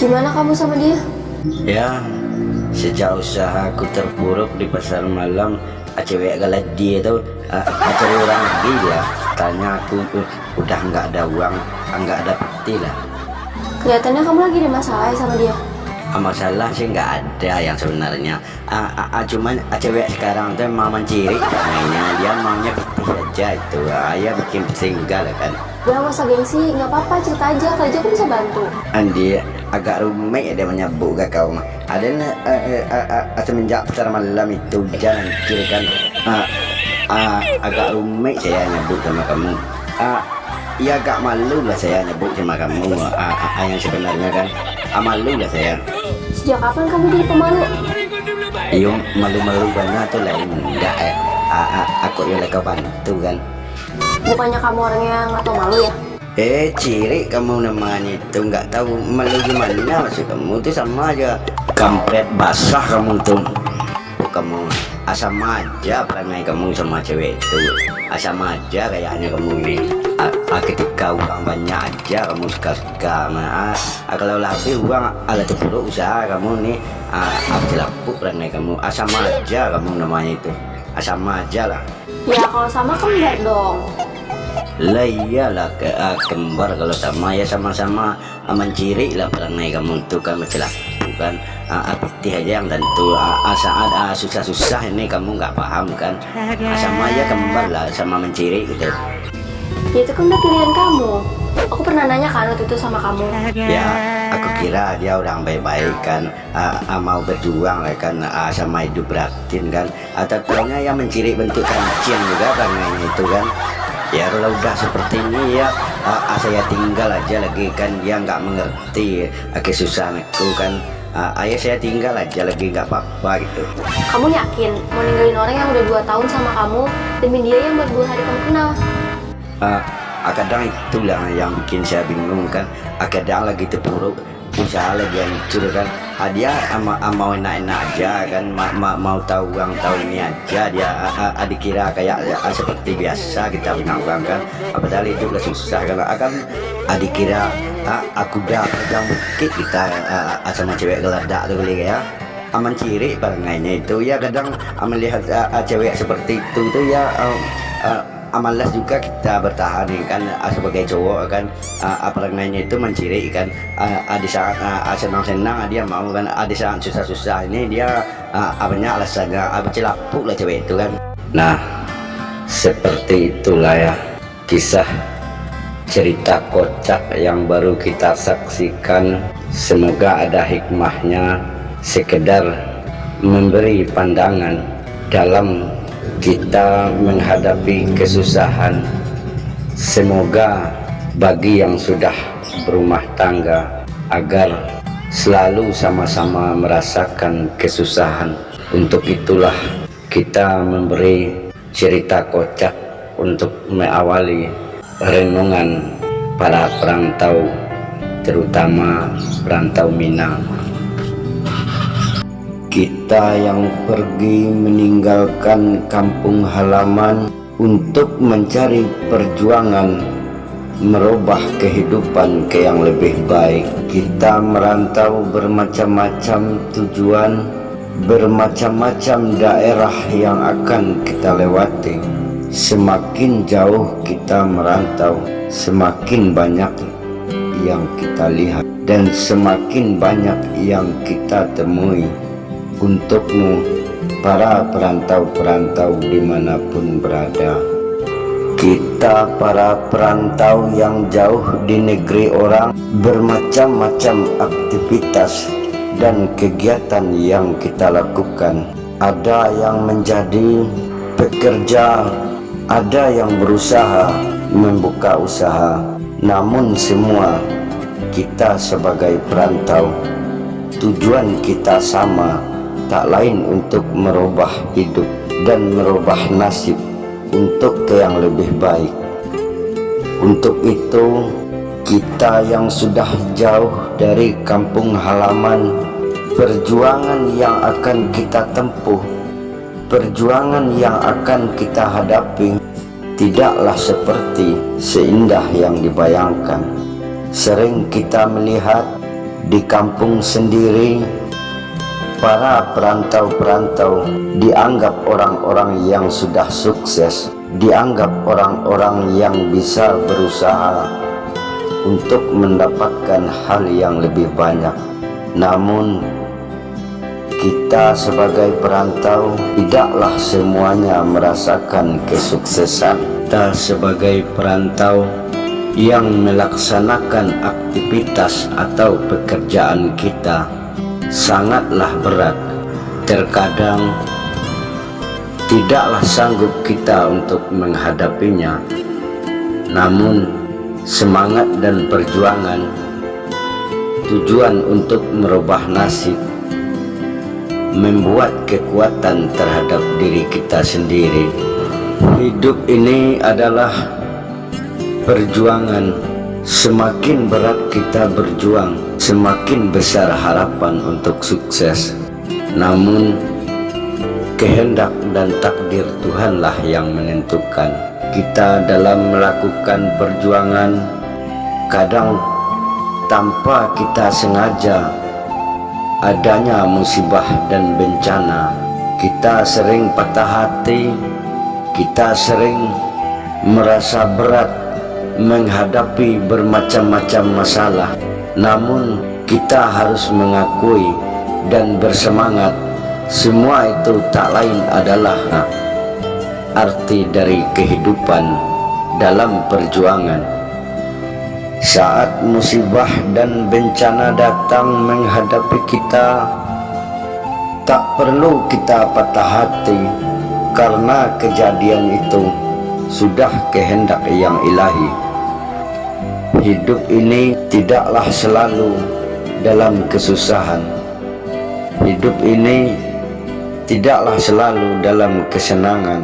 Gimana kamu sama dia? Ya, sejak usaha aku terpuruk di pasar malam, cewek galat dia tuh cari orang lagi dia. Tanya aku udah nggak ada uang, nggak ada peti lah. Kelihatannya kamu lagi ada masalah ya sama dia. Masalah sih nggak ada yang sebenarnya. Cuman cewek sekarang tuh emang menciri mainnya, dia maunya peti saja itu. Ya bikin singgah lah kan. Udah gak usah gengsi, nggak apa-apa, cerita aja, kali aja aku bisa bantu. Andi agak rumit ya dia menyebut ke kau mah. Ada semenjak pasar malam itu jalan kiri kan, agak rumit saya nyebut sama kamu. Ya agak malu lah saya nyebut sama kamu. Yang sebenarnya kan malu lah saya. Sejak kapan kamu jadi pemalu? Iyo malu-malu banget tuh lain enggak ya. Aku yang kau bantu kan. Bukannya kamu orangnya yang nggak tahu malu ya? Ciri kamu namanya itu nggak tahu malu gimana, maksud kamu tuh sama aja kampret basah kamu tuh. Kamu sama aja perangai kamu sama cewek itu, sama aja kayaknya kamu ini. Ketika uang banyak aja kamu suka-suka, kalau lebih uang ala terpuruk usaha kamu nih, lapuk perangai kamu. Sama aja kamu namanya itu, sama aja lah. Ya kalau sama kembar dong. Lah iyalah kembar, kalau sama ya sama-sama menciri lah perangai kamu itu kan macam bukan putih aja yang tentu. Saat susah-susah ini kamu nggak paham kan, sama aja kembar lah sama menciri gitu. Ya itu kan udah pilihan kamu. Aku pernah nanya kan waktu itu sama kamu. Ya aku kira dia orang baik-baik kan, mau berjuang lah kan, sama hidup beratin kan. Ternyata yang menciri bentuk kancing juga perangainya itu kan. Ya kalau udah seperti ini ya, saya tinggal aja lagi kan, dia nggak mengerti kesusahan aku kan. Ayah saya tinggal aja lagi nggak apa-apa gitu. Kamu yakin mau ninggalin orang yang udah 2 tahun sama kamu demi dia yang baru 2 hari kamu kenal? Kadang itulah yang bikin saya bingung kan. Kadang lagi terpuruk, usaha lagi hancur kan. Dia mau enak-enak aja kan, mau tahu uang tahu ini aja. Dia dikira kayak seperti biasa kita punya uang kan, padahal itu udah susah kan. Dikira aku udah pegang bukit kita sama cewek geladak tuh kali ya. Menciri perangainya itu ya, kadang melihat cewek seperti itu tuh ya, malas juga kita bertahan kan sebagai cowok kan. Perangainya itu menciri kan, di saat senang-senang dia mau kan, di saat susah-susah ini dia banyak alasannya, celapuk lah cewek itu kan. Nah seperti itulah ya kisah cerita kocak yang baru kita saksikan. Semoga ada hikmahnya, sekedar memberi pandangan dalam kita menghadapi kesusahan. Semoga bagi yang sudah berumah tangga agar selalu sama-sama merasakan kesusahan. Untuk itulah kita memberi cerita kocak untuk mengawali renungan para perantau, terutama perantau Minang. Kita yang pergi meninggalkan kampung halaman untuk mencari perjuangan, merubah kehidupan ke yang lebih baik. Kita merantau bermacam-macam tujuan, bermacam-macam daerah yang akan kita lewati. Semakin jauh kita merantau, semakin banyak yang kita lihat dan semakin banyak yang kita temui. Untukmu para perantau-perantau dimanapun berada, kita para perantau yang jauh di negeri orang, bermacam-macam aktivitas dan kegiatan yang kita lakukan. Ada yang menjadi pekerja, ada yang berusaha membuka usaha, namun semua kita sebagai perantau, tujuan kita sama, tak lain untuk merubah hidup dan merubah nasib untuk ke yang lebih baik. Untuk itu kita yang sudah jauh dari kampung halaman, perjuangan yang akan kita tempuh, perjuangan yang akan kita hadapi tidaklah seperti seindah yang dibayangkan. Sering kita melihat Di kampung sendiri, para perantau-perantau dianggap orang-orang yang sudah sukses, dianggap orang-orang yang bisa berusaha untuk mendapatkan hal yang lebih banyak. Namun kita sebagai perantau tidaklah semuanya merasakan kesuksesan. Kita sebagai perantau yang melaksanakan aktivitas atau pekerjaan kita sangatlah berat. Terkadang tidaklah sanggup kita untuk menghadapinya. Namun semangat dan perjuangan, tujuan untuk merubah nasib, membuat kekuatan terhadap diri kita sendiri. Hidup ini adalah perjuangan. Semakin berat kita berjuang, semakin besar harapan untuk sukses. Namun kehendak dan takdir Tuhanlah yang menentukan. Kita dalam melakukan perjuangan, kadang tanpa kita sengaja adanya musibah dan bencana. Kita sering patah hati, kita sering merasa berat menghadapi bermacam-macam masalah. Namun kita harus mengakui dan bersemangat. Semua itu tak lain adalah arti dari kehidupan dalam perjuangan. Saat musibah dan bencana datang menghadapi kita, tak perlu kita patah hati, karena kejadian itu sudah kehendak yang ilahi. Hidup ini tidaklah selalu dalam kesusahan. Hidup ini tidaklah selalu dalam kesenangan.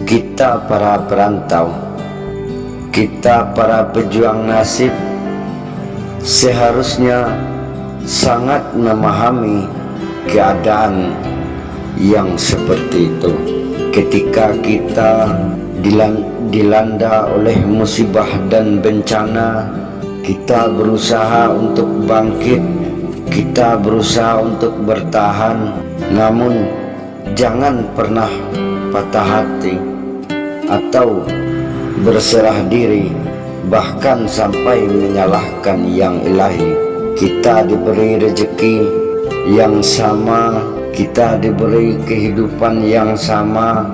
Kita para perantau, kita para pejuang nasib seharusnya sangat memahami keadaan yang seperti itu. Ketika kita dilanda oleh musibah dan bencana, kita berusaha untuk bangkit, kita berusaha untuk bertahan. Namun jangan pernah patah hati atau berserah diri, bahkan sampai menyalahkan yang ilahi. Kita diberi rezeki yang sama, kita diberi kehidupan yang sama,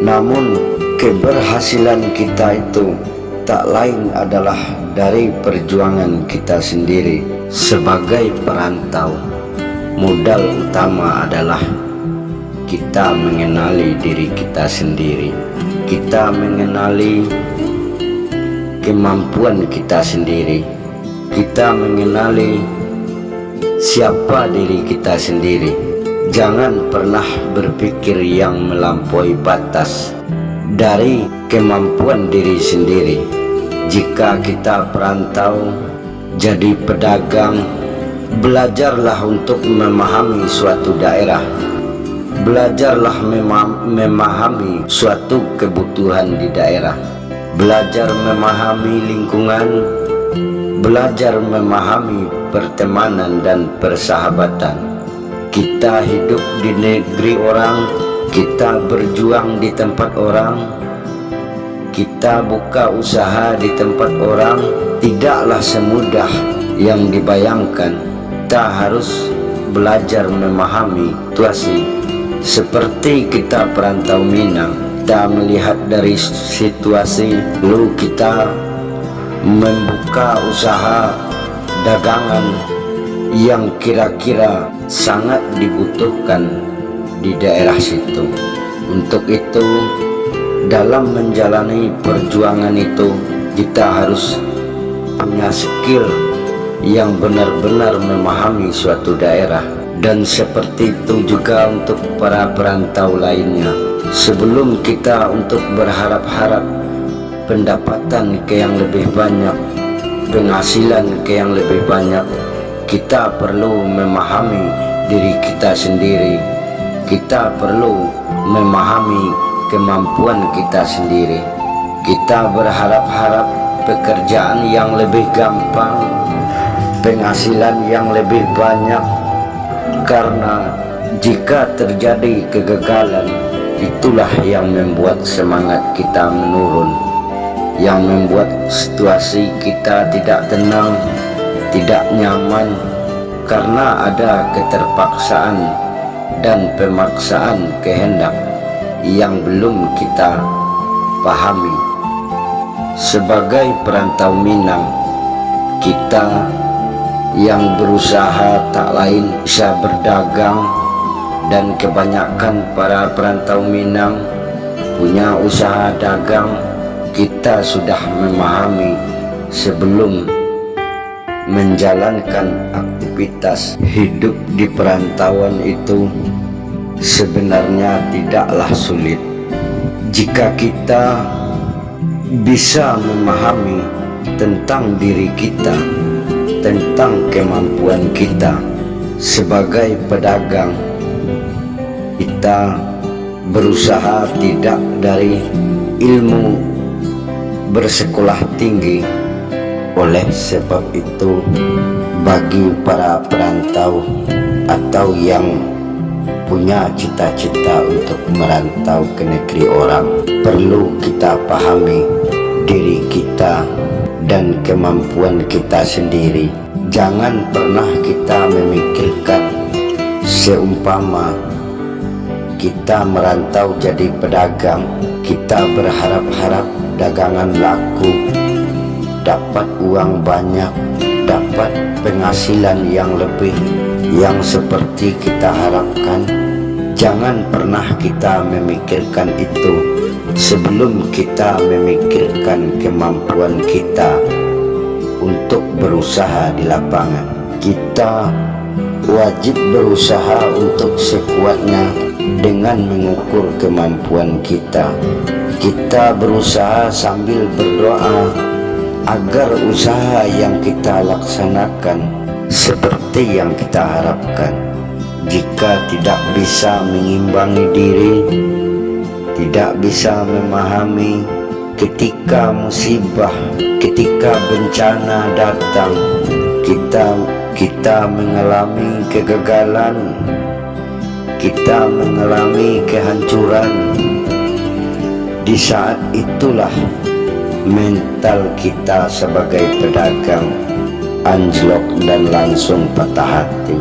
namun keberhasilan kita itu tak lain adalah dari perjuangan kita sendiri. Sebagai perantau, modal utama adalah kita mengenali diri kita sendiri. Kita mengenali kemampuan kita sendiri. Kita mengenali siapa diri kita sendiri. Jangan pernah berpikir yang melampaui batas dari kemampuan diri sendiri. Jika kita perantau, jadi pedagang, belajarlah untuk memahami suatu daerah. Belajarlah memahami suatu kebutuhan di daerah. Belajar memahami lingkungan, belajar memahami pertemanan dan persahabatan. Kita hidup di negeri orang, kita berjuang di tempat orang, kita buka usaha di tempat orang. Tidaklah semudah yang dibayangkan. Kita harus belajar memahami situasi. Seperti kita perantau Minang, kita melihat dari situasi, lalu kita membuka usaha dagangan yang kira-kira sangat dibutuhkan di daerah situ. Untuk itu, dalam menjalani perjuangan itu, kita harus punya skill yang benar-benar memahami suatu daerah. Dan seperti itu juga untuk para perantau lainnya. Sebelum kita untuk berharap-harap pendapatan ke yang lebih banyak, penghasilan ke yang lebih banyak, kita perlu memahami diri kita sendiri. Kita perlu memahami kemampuan kita sendiri. Kita berharap-harap pekerjaan yang lebih gampang, penghasilan yang lebih banyak. Karena jika terjadi kegagalan, itulah yang membuat semangat kita menurun, yang membuat situasi kita tidak tenang, tidak nyaman, karena ada keterpaksaan dan pemaksaan kehendak yang belum kita pahami. Sebagai perantau Minang, kita yang berusaha tak lain bisa berdagang, dan kebanyakan para perantau Minang punya usaha dagang. Kita sudah memahami sebelum menjalankan aktivitas hidup di perantauan itu sebenarnya tidaklah sulit jika kita bisa memahami tentang diri kita, tentang kemampuan kita sebagai pedagang. Kita berusaha tidak dari ilmu bersekolah tinggi. Oleh sebab itu, bagi para perantau atau yang punya cita-cita untuk merantau ke negeri orang, perlu kita pahami diri kita dan kemampuan kita sendiri. Jangan pernah kita memikirkan seumpama kita merantau jadi pedagang, kita berharap-harap dagangan laku, dapat uang banyak, dapat penghasilan yang lebih, yang seperti kita harapkan. Jangan pernah kita memikirkan itu sebelum kita memikirkan kemampuan kita untuk berusaha di lapangan. Kita wajib berusaha untuk sekuatnya dengan mengukur kemampuan kita. Kita berusaha sambil berdoa agar usaha yang kita laksanakan seperti yang kita harapkan. Jika tidak bisa mengimbangi diri, tidak bisa memahami ketika musibah, ketika bencana datang, kita mengalami kegagalan, kita mengalami kehancuran. Di saat itulah mental kita sebagai pedagang anjlok dan langsung patah hati.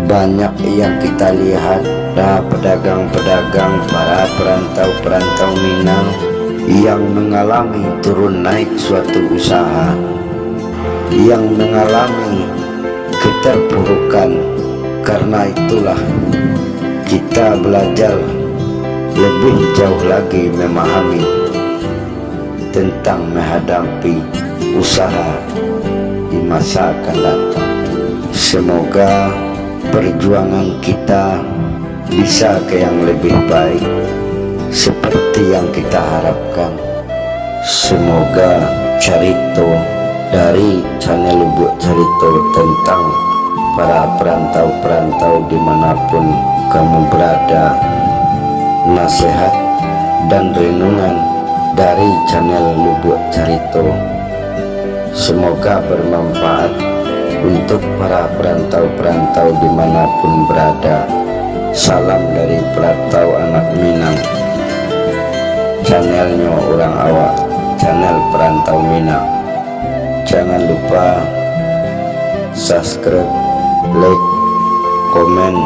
Banyak yang kita lihat para pedagang-pedagang, para perantau-perantau Minang yang mengalami turun naik suatu usaha, yang mengalami keterpurukan. Karena itulah kita belajar lebih jauh lagi memahami tentang menghadapi usaha di masa akan datang. Semoga perjuangan kita bisa ke yang lebih baik seperti yang kita harapkan. Semoga cerita dari channel Lubuk Cerita tentang para perantau-perantau dimanapun kamu berada, nasihat dan renungan dari channel Lubuk Cerita semoga bermanfaat untuk para perantau-perantau dimanapun berada. Salam dari perantau anak Minang, channelnya orang awak, channel perantau Minang. Jangan lupa subscribe, like, komen,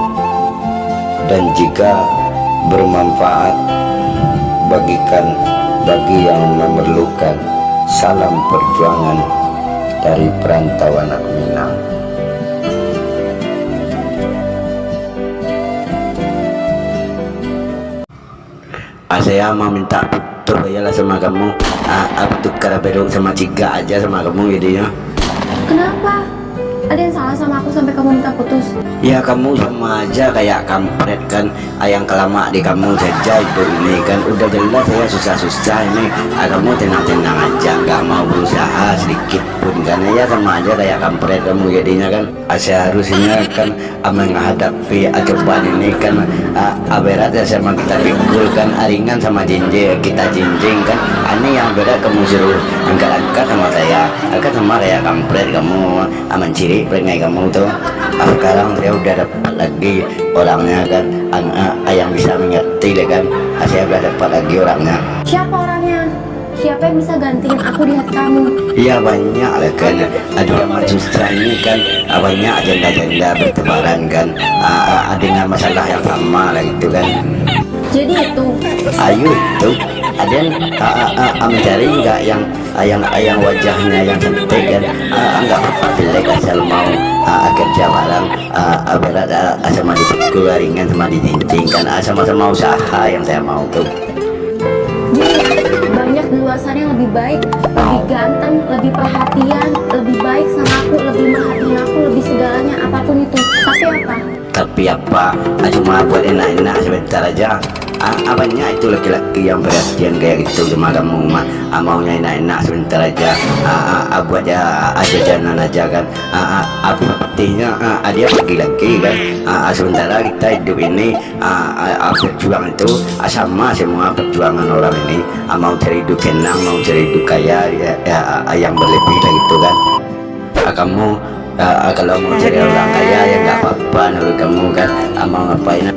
dan jika bermanfaat bagikan bagi yang memerlukan. Salam perjuangan dari perantau anak Minang. Saya mau minta putus ya sama kamu. Aku tukar bedok sama Ciga aja sama kamu jadinya. Kenapa? Ada yang salah sama aku sampai kamu minta putus? Ya kamu sama aja kayak kampret kan, ayang kelama di kamu saja itu ini kan udah jelas saya susah-susah ini. Kamu tenang-tenang aja, nggak mau berusaha sedikit pun kan, ya sama aja kayak kampret kamu jadinya kan. Seharusnya kan menghadapi cobaan ini kan berat ya sama kita pikul kan, ringan sama kita jinjing kan. Ini yang berat kamu suruh angkat-angkat sama saya, angkat sama kayak kampret kamu menciri sendiri perangai kamu tuh. Sekarang saya udah dapat lagi orangnya kan, yang bisa mengerti lah kan. Saya udah dapat lagi orangnya. Siapa orangnya? Siapa yang bisa gantiin aku di hati kamu? Iya banyak lah kan, ada zaman susah ini kan, banyak agenda-agenda bertebaran kan, dengan masalah yang sama lah gitu kan. Jadi itu Ayo itu ada mencari nggak yang wajahnya yang cantik kan, nggak apa-apa jelek asal mau kerja bareng, berat sama dipikul ringan sama dicincin kan, sama-sama usaha yang saya mau tuh. jadi banyak di luar sana yang lebih baik, lebih ganteng, lebih perhatian, lebih baik sama aku, lebih merhatiin aku, lebih segalanya apapun itu. Tapi apa? Cuma buat enak-enak sebentar aja. Banyak itu laki-laki yang perhatian kayak gitu sama kamu mah, maunya enak-enak sebentar aja, buat aja jalan aja kan, artinya dia pergi lagi kan, sementara kita hidup ini berjuang itu sama semua perjuangan orang ini, mau cari hidup senang, mau cari hidup kaya yang berlebih lah gitu kan. Kamu kalau mau cari orang kaya ya nggak apa-apa, menurut kamu kan, mau ngapain?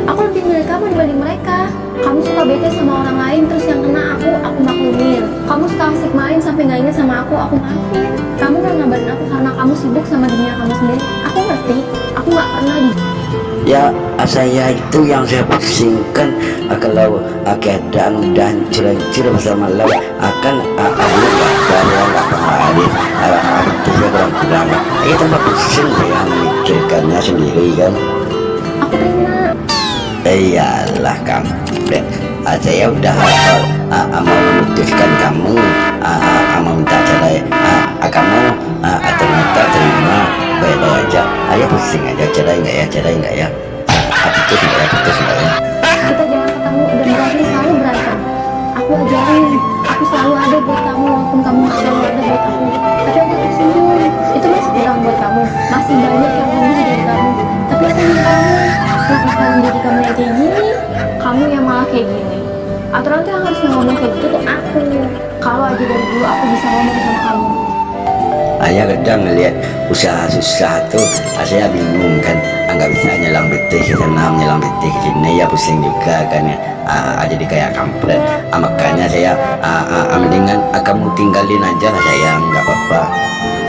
Aku lebih milih kamu dibanding mereka. Kamu suka bete sama orang lain, terus yang kena aku maklumin. Kamu suka asik main sampai nggak inget sama aku maafin. Kamu nggak ngabarin aku karena kamu sibuk sama dunia kamu sendiri. Aku ngerti, aku nggak pernah di. Ya saya itu yang saya pusingkan, kalau keadaan udah hancur-hancur masa malam akan ada nggak pernah hadir, itu saya kurang-kurang. Itu tambah pusing saya memikirkannya sendiri kan. Aku terima. Iyalah kamu, saya udah mau memutuskan kamu, mau minta cerai, kamu ternyata terima, baik-baik aja. Ayo pusing aja, cerai nggak ya, putus nggak ya. Kita jangan ketemu dan berarti selalu berantem. Aku ajarin, aku selalu ada buat kamu walaupun kamu nggak selalu ada buat aku. Tapi aku tersenyum, itu masih kurang buat kamu. Masih banyak yang lebih dari kamu. Tapi aku ingin kamu, kenapa sekarang jadi kamu yang kayak gini? Kamu yang malah kayak gini. Aturan tuh yang harusnya ngomong kayak gitu tuh aku. Kalau aja dari dulu aku bisa ngomong sama kamu. Ayah kadang ngeliat usaha susah tuh, saya bingung kan, nggak bisa nyelang betih ke sana, nyelang betih ke sini, ya pusing juga kan ya, jadi kayak kampret. Makanya saya mendingan kamu tinggalin aja lah saya, nggak apa-apa.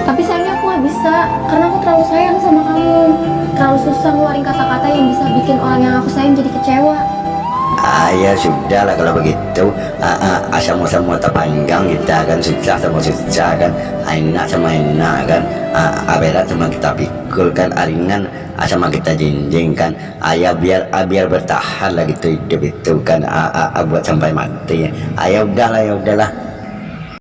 Tapi sayangnya aku nggak bisa, karena aku terlalu sayang sama kamu. Terlalu susah ngeluarin kata-kata yang bisa bikin orang yang aku sayang jadi kecewa. Ya sudah lah kalau begitu, sama-sama terpanggang kita kan, susah sama susah kan, enak sama enak kan, berat sama kita pikul kan, ringan sama kita jinjing kan, biar bertahan lah gitu hidup itu kan, buat sampai mati. Ya udahlah